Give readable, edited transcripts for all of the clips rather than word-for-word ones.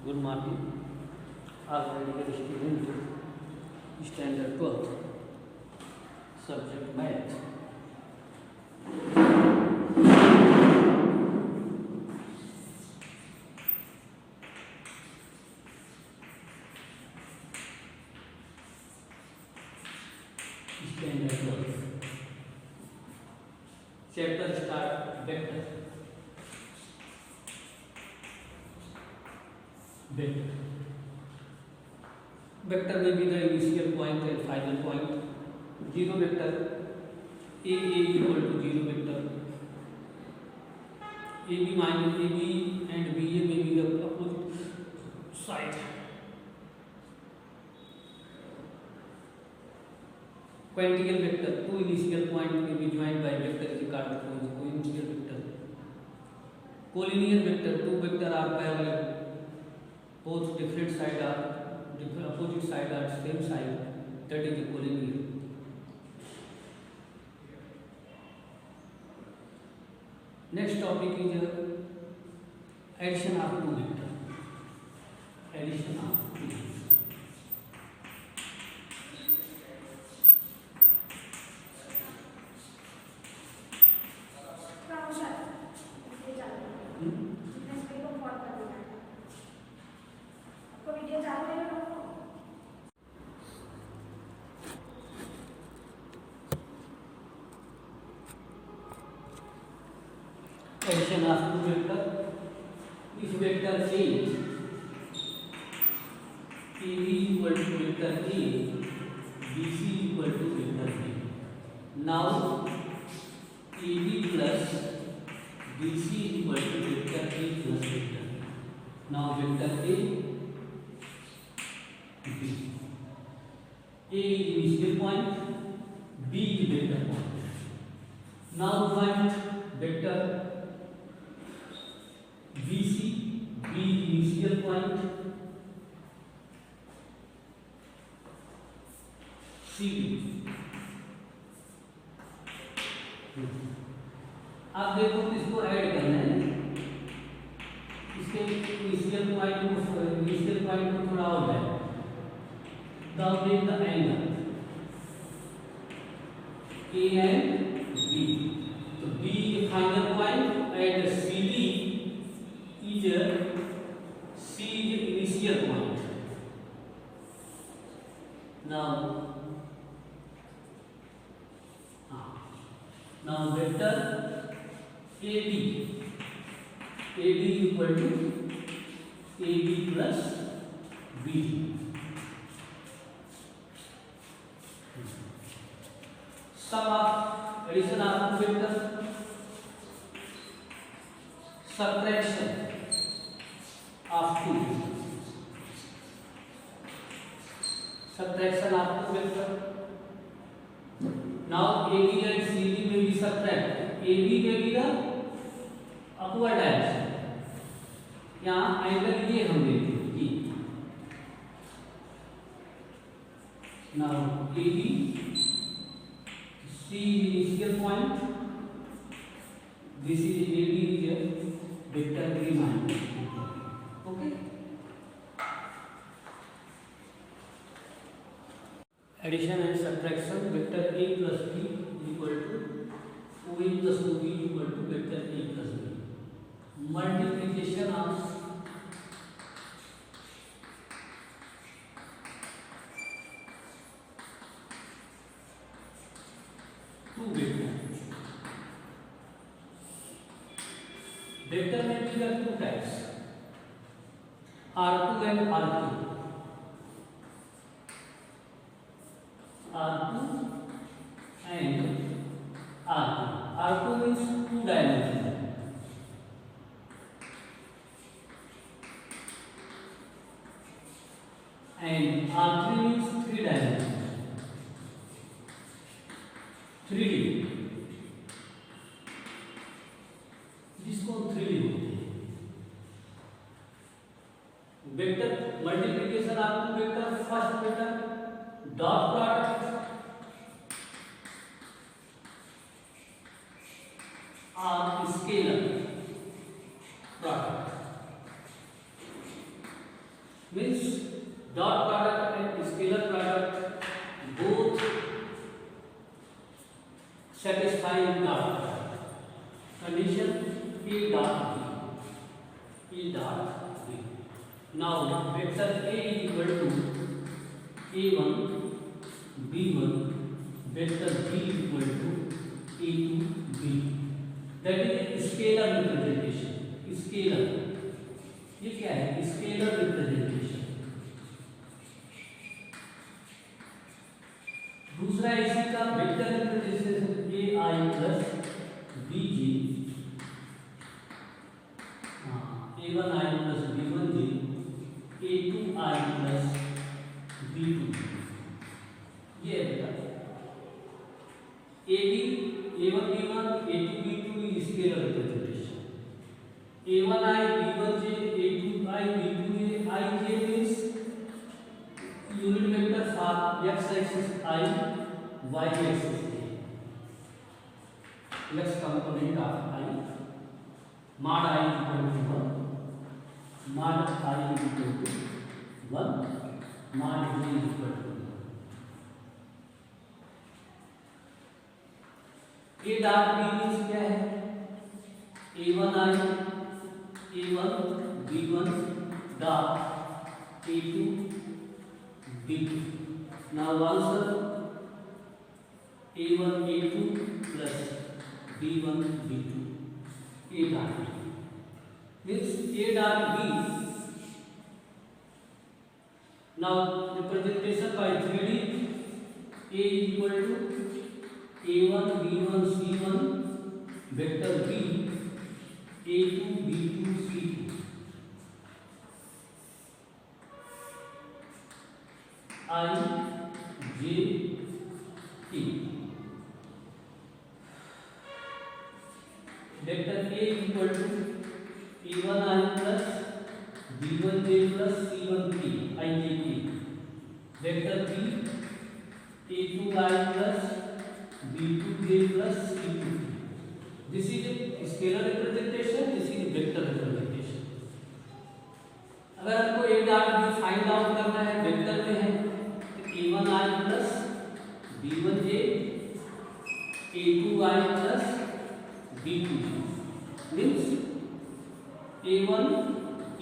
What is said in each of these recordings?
Good morning, all medical students, standard 12th, subject math. Standard 12th. Chapter start vector. Vector. Vector may be the initial point and final point. Zero vector. A equal to zero vector. AB minus AB and BA may be the opposite side. Quantical vector. Two initial points may be joined by vector is called coinitial vector. Collinear vector. Two vectors are parallel. Both different side are opposite side are same side. That is a collinear. Next topic is addition of two vectors. Addition of two vectors. Addition of two vector. If vector A AB equal to vector A, BC equal to vector A. Now AB plus BC equal to vector A plus vector. Now vector A, B. A is initial point, B is vector point. Now find vector BC, B initial point, CD. आप देखो इसको add करना है, इसके initial point को थोड़ा और है, तब देख the angle A and B. तो B final point and CD C is initial point. Now vector AB equal to AB plus BD. Sum of addition of two vectors, subtraction of two. Subtraction of two vector. Now AB and CD may be subtract. AB may be the upward direction. यहाँ angle ये हम लेंगे E. Now AB, C initial point. This is AB is vector A minus. Okay. Addition and subtraction, vector A plus B equal to OA plus OB equal to vector A plus B. Multiplication of two vectors. Vector may be the two types, R2 and R3. R2 and R2. R2 means two dimensional. And R3 means three dimensional. 3D. जिसको 3D बोलते हैं. Vector multiplication आपको vector first vector dot product और scalar product means dot product and scalar product both satisfy dot product condition A dot B. Now vector A is equal to A1 B1 vector B is equal to A2 B. That is scalar representation. Scalar ये क्या है? Scalar representation. दूसरा इसी का vector representation a i plus b j, a one i plus b one j, a two i plus b two, ये है बेटा a b, a one b one, a two b two scalar representation, a one i b one j, I B2 I J means unit vector for x axis I, y axis A. X component of I, mod I equal to 1, mod I equal to 1, mod J equal to 1. A dot B means क्या है? A1 I, A1 B1 dot A2 B2. Now answer A1 A2 plus B1 B2 A dot B means A dot B. Now representation by 3D A equal to A1 B1 C1 vector B A2 B2 C2 I J T vector A equal to A1 I plus B1 J plus C1 T I J T vector B A2 I plus B2 J plus C2 T. This is a scalar representation, this is a vector representation. अगर आपको A dot B find out करना है, vector में है A1 I plus B1 J, A2 I plus B2 J means A1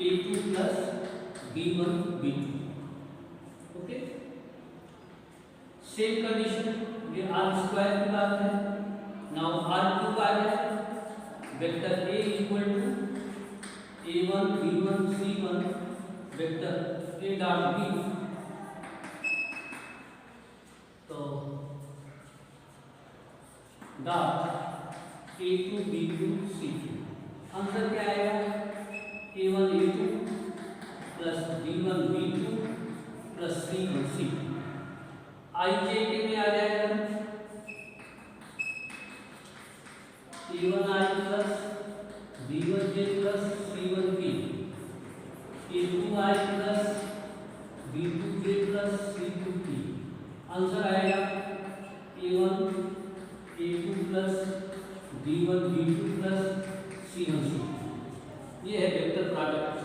A2 plus B1 B2. Okay, same condition, ये R square की बात है। नाउ R क्यूब आ गया, vector A equal to A1 B1 C1 vector A dot B, तो dot A2 B2 C2, answer क्या आएगा? A1 A2 plus B1 B2 plus C1 C2। IJ के में आ जाएगा A1 I plus B1 J plus C1 K, A2 I plus B2 J plus C2 K, answer आएगा A1 A2 plus B1 B2 plus C1 C2। ये है vector product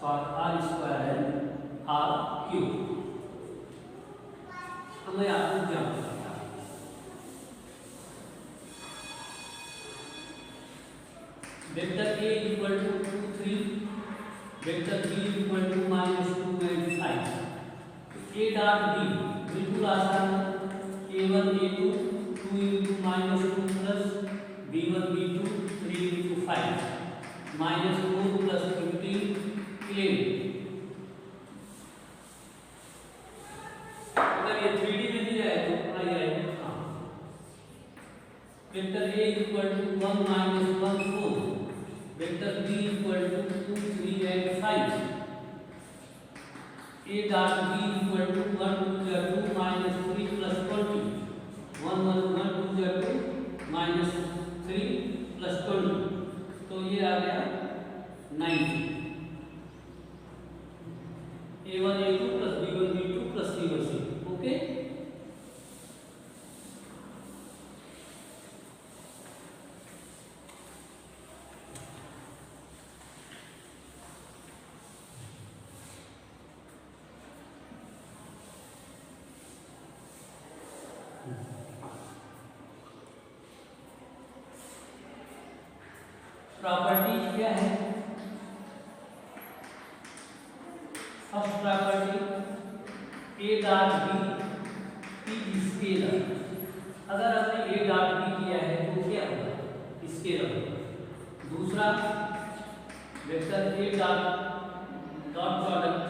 for R square and R cube. हमें आपको क्या पता है? Vector A equal to 2 3, vector B equal to -2 and 5। A dot B बिल्कुल आसान है, A1 A2 2 into -2 plus B1 B2 3 into 5 -4 plus 15 11। अगर ये 3D में दिया है तो आएगा vector A equal to 1 -1 4, vector B equal to 2 3 and 5, A dot B equal to 1 2 2 -3 plus 20, 1 1 1 2 2 -3 plus 20, तो ये आ गया 90। A1 A2 plus B1 B2 plus C1 C2। Okay, property क्या है? First property a dot b is scalar. अगर हमने ए dot B किया है तो क्या होगा? स्केलर होगा। दूसरा vector a dot product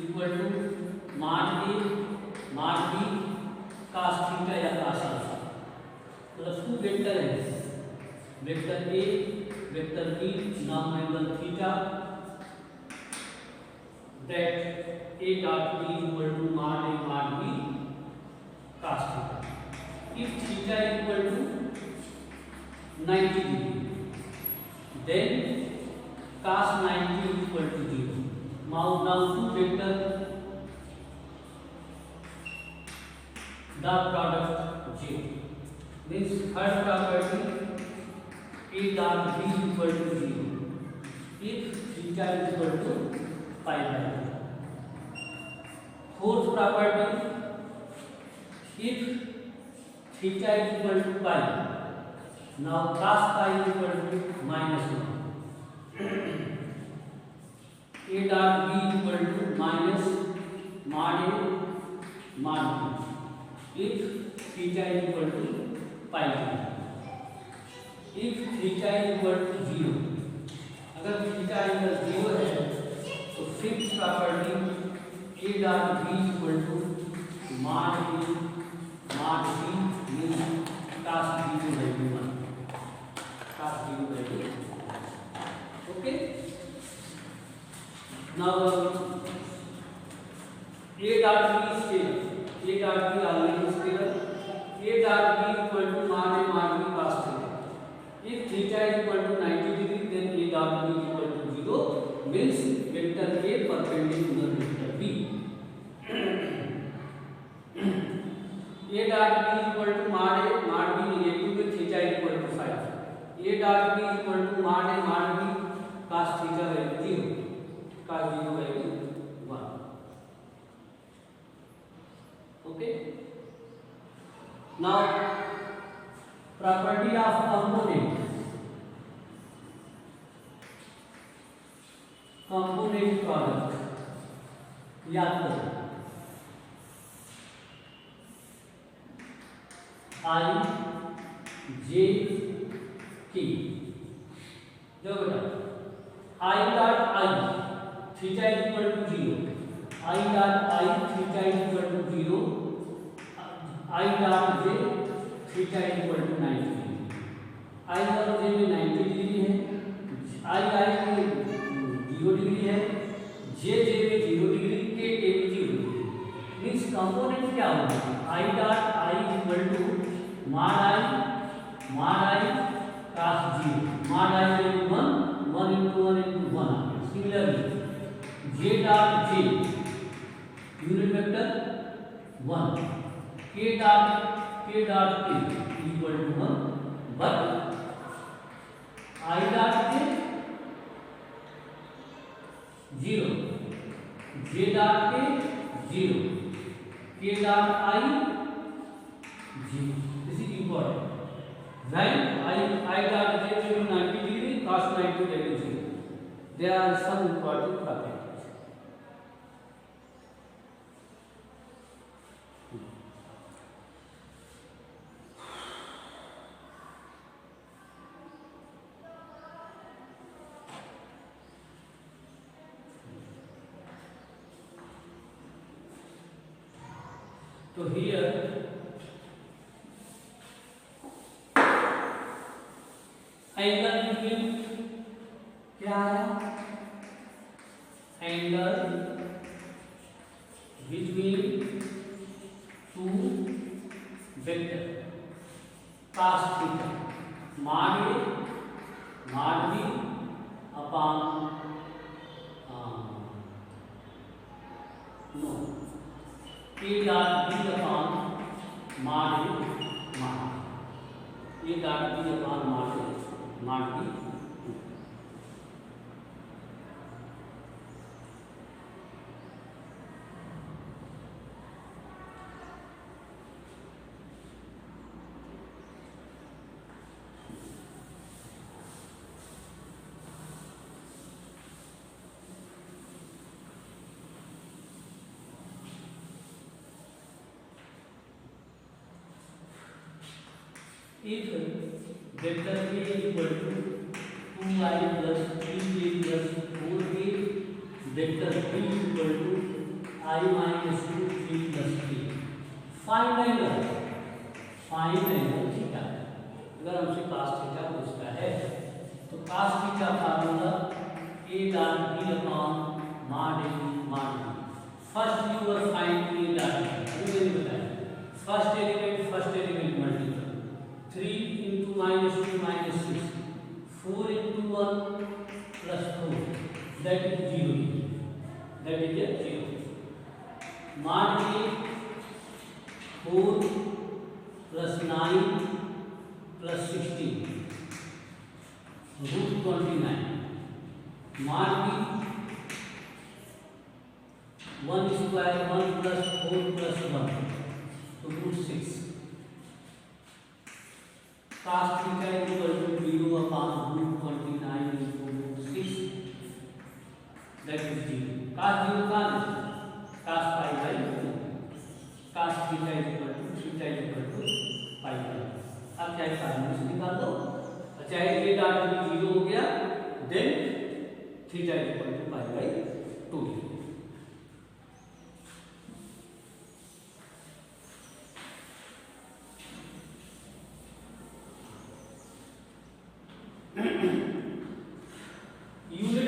equal to मान ए मान बी cos थीटा या cos अल्फा। मतलब टू वेक्टर है, वेक्टर ए वेक्टर बी नाम angle theta that a dot b equal to mod a mod b cos theta. If theta equal to 90 degree, then cos 90 equal to 0. Now two vector the product j means third property a dot b equal to 0 if theta equal to pi by 2. Fourth property, if theta equal to pi, now cos pi equal to minus 1. A dot b equal to minus mod a mod b if theta equal to pi by 2. If theta equal to 0, अगर theta equal 0 है तो fifth property a dot b equal to mod b means cos 0 value 1, cos 0 value 1. Okay, now a dot b is scalar, a dot b already scalar, a dot b equal to mod a mod b cos theta. If theta is equal to 90 degree, then a dot b equal to 0 means vector a perpendicular vector b. A dot b equal to mod a mod b negative with theta equal to 5. A dot b equal to mod a mod b cos theta value 0, cos 0 value 1. Okay. Now property of component product याद करो I J K। जो बेटा I dot I theta equal to 0, I dot I theta equal to 0, I dot J theta equal to 90 degree. I और J में 90 degree है, I में 0 degree है, J में 0 डिग्री, K में 0 डिग्री। मीन्स कंपोनेंट क्या होगा? I dot I equal to mod I cos 0, mod I value 1, 1 into 1 into 1. Similarly, J dot J unit vector 1, K dot K equal to 1, but I dot J 0, J dot K 0, K dot I 0. This is important. When I dot J value 90 degree, cos 90 value 0. There are some important properties. So here angle between क्या है? Angle between two vector cos theta mod A mod B upon no K dot B upon mod A mod A dot B upon mod A mod B। if vector A equal to 2i plus 3j plus 4k, vector B equal to I minus 2 3 plus k, find angle theta. अगर हमसे cos theta पूछता है तो cos theta formula a dot b upon mod a mod b। First you और find a dot b, अभी मैंने बताया first element multiple 3 into minus 2 minus 6, 4 into 1 plus 4, that is 0, that is a 0। mod a 4 plus 9 plus 16 root 29, mod b 1 square 1 plus 4 plus 1 तो root 6, cos theta equal to 0 upon root 29 into root 6, that is 0। cos 0 का cos pi by 2, cos theta equal to pi by 2। अब चाहे formula से निकाल दो, चाहे a dot b 0 हो गया, then theta equal to pi by 2। Unit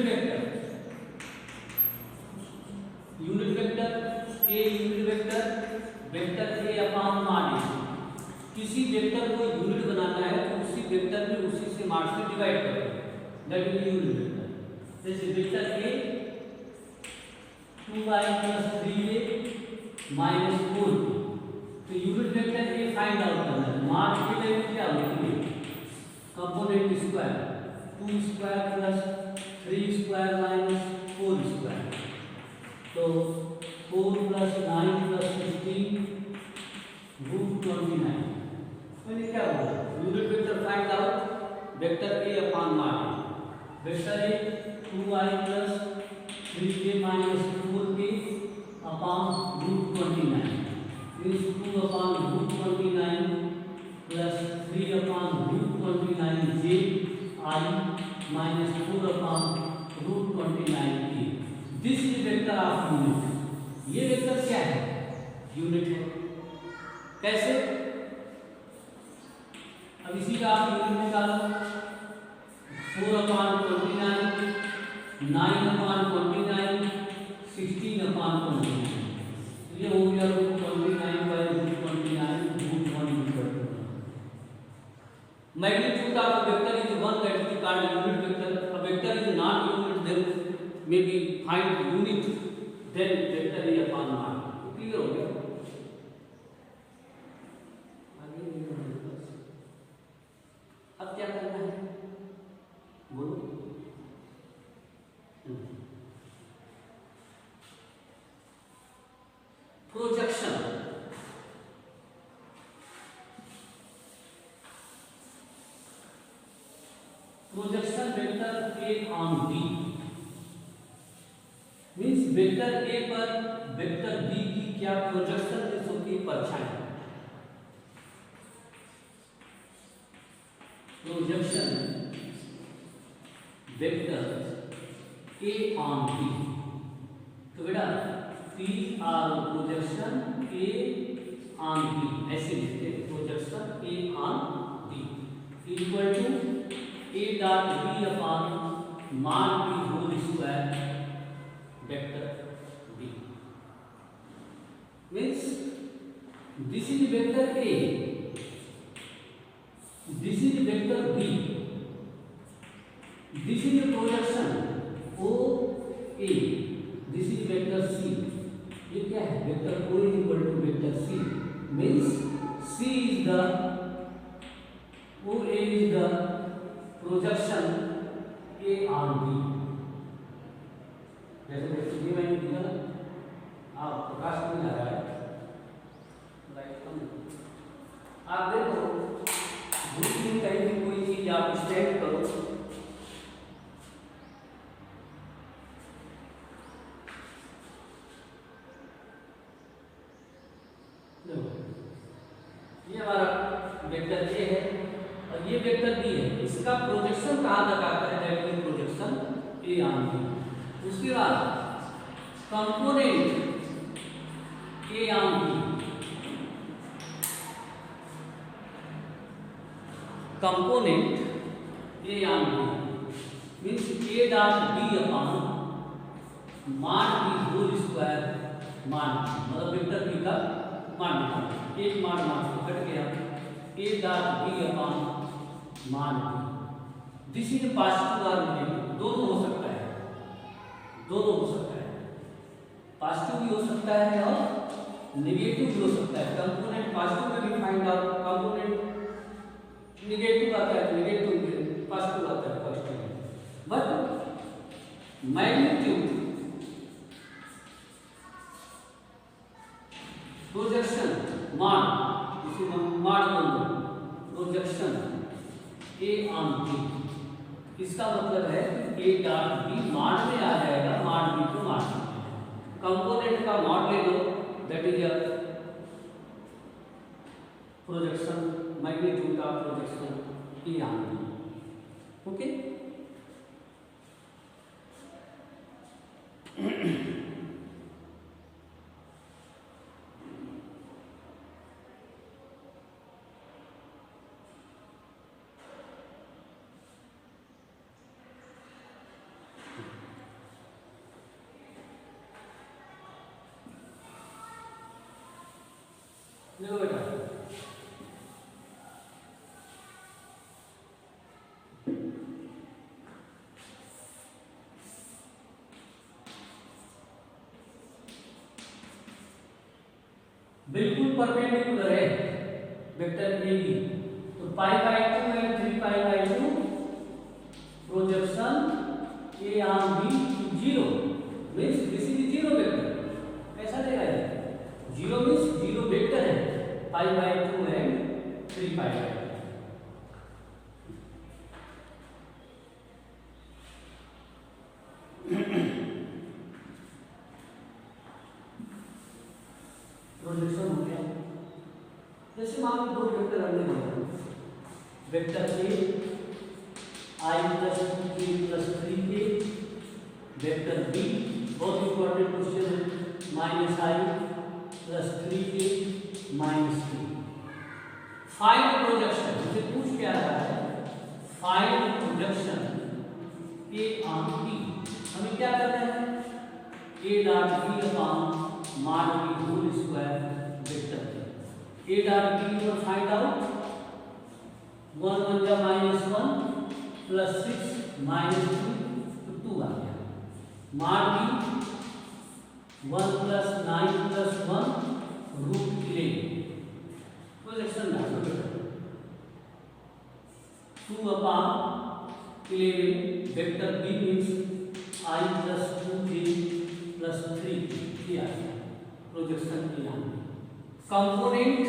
vector a unit vector a upon mod a। किसी वेक्टर को यूनिट बनाना है तो उसी वेक्टर में उसी से mod से डिवाइड करो, दैट इज यूनिट वेक्टर। जैसे vector a 2y plus 3a minus 4, तो unit vector a find out करना है। mod की वैल्यू क्या होती है, component square 2 square plus 3 square minus 4 square, तो 4 plus 9 plus 16 root 29। मैंने क्या बोला, unit vector find out vector a upon mod a। Vector a 2y plus 3a minus 4k upon root 29 means 2 upon root 29 plus 3 upon root 29j I minus 4 upon root 29k। This is vector of unit. ये vector क्या है, unit है। कैसे, अब इसी का आप unit निकालो, 4 अपॉन 29, 9 अपॉन 29, 16 अपॉन 29, ये हो गया root 29 by root 29 root 1 equal to 1। Magnitude of vector is 1, that is called unit vector. A vector is not unit, then may be find unit, then vector is upon mod। Clear हो गया। अब क्या करना है बोलो। Projection, vector A on B means vector A पर vector B की क्या प्रोजेक्शन होती है, परछाई। Projection vector A on B, तो बेटा P r projection A on B ऐसे लिखते हैं, projection A on B equal to A dot B upon mod B whole square vector B। Means this is vector A, this is vector B, this is the projection OA, this is vector C। ये क्या है, vector O is equal to vector C, means C is the OA is the projection A on B। जैसे ये मैंने दिया ना, आप प्रकाश नहीं आ रहा है, आप देखो दूसरी कहीं भी कोई चीज आप स्टैंड करो, ये हमारा वेक्टर A है, ये वेक्टर बी है, इसका प्रोजेक्शन कहाँ तक आता है, that is projection a on b. उसके बाद component a on b, component a on b means a dot B upon मान बी होल स्क्वायर मान, मतलब वेक्टर बी का मान निकालना, एक मान कट गया, ए डॉट बी अपॉन मान बी, दिस इज पॉजिटिव और नेगेटिव, दोनों हो सकता है, दोनों हो सकता है, पॉजिटिव भी हो सकता है और नेगेटिव भी हो सकता है। कंपोनेंट पॉजिटिव में भी फाइंड आउट, कंपोनेंट नेगेटिव आता है नेगेटिव, पॉजिटिव आता है पॉजिटिव, बट मैग्नीट्यूड प्रोजेक्शन मान, इसी मान प्रोजेक्शन ए ऑन बी, इसका मतलब है ए डॉट बी मान में आ जाएगा, मान बी को मान, कंपोनेंट का मान ले लो, दैट इज प्रोजेक्शन, मैग्नीट्यूड का projection a on b. Okay, देखो बेटा, बिल्कुल परपेंडिकुलर है वेक्टर ए बी, तो pi by 2 and 3 pi by 2 projection a on b to 0 means this is 0 vector, ऐसा देगा ये 0 मींस 0 वेक्टर है, pi by 2 and 3 pi by 2। Projection हो गया, जैसे मान लो दो वेक्टर हमने दिया, वेक्टर ए आई प्लस 2 के प्लस 3 के, वेक्टर बी बहुत इंपॉर्टेंट क्वेश्चन है, माइनस आई प्लस 3 के माइनस 3। फाइंड प्रोजेक्शन, मुझे पूछ क्या रहा है, find projection a on b, हमें क्या करना है, ए डॉट बी अपॉन मान b whole square vector, a dot b को फाइंड आउट, 1 1 जा -1 प्लस 6 माइनस 2 तो 2 आ गया, मान B 1 plus 9 plus 1 root 11, projection डालो 2 upon 11, vector B means i plus 2j plus 3 ये आ गया, प्रोजेक्शन के यहाँ component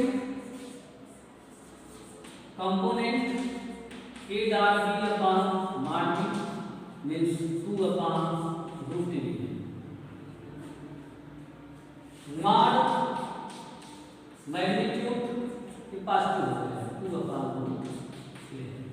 A dot B upon मान बी मीन्स 2 अपॉन रूट 11, मान मैग्नीट्यूड के पास 2 अपॉन रूट 11,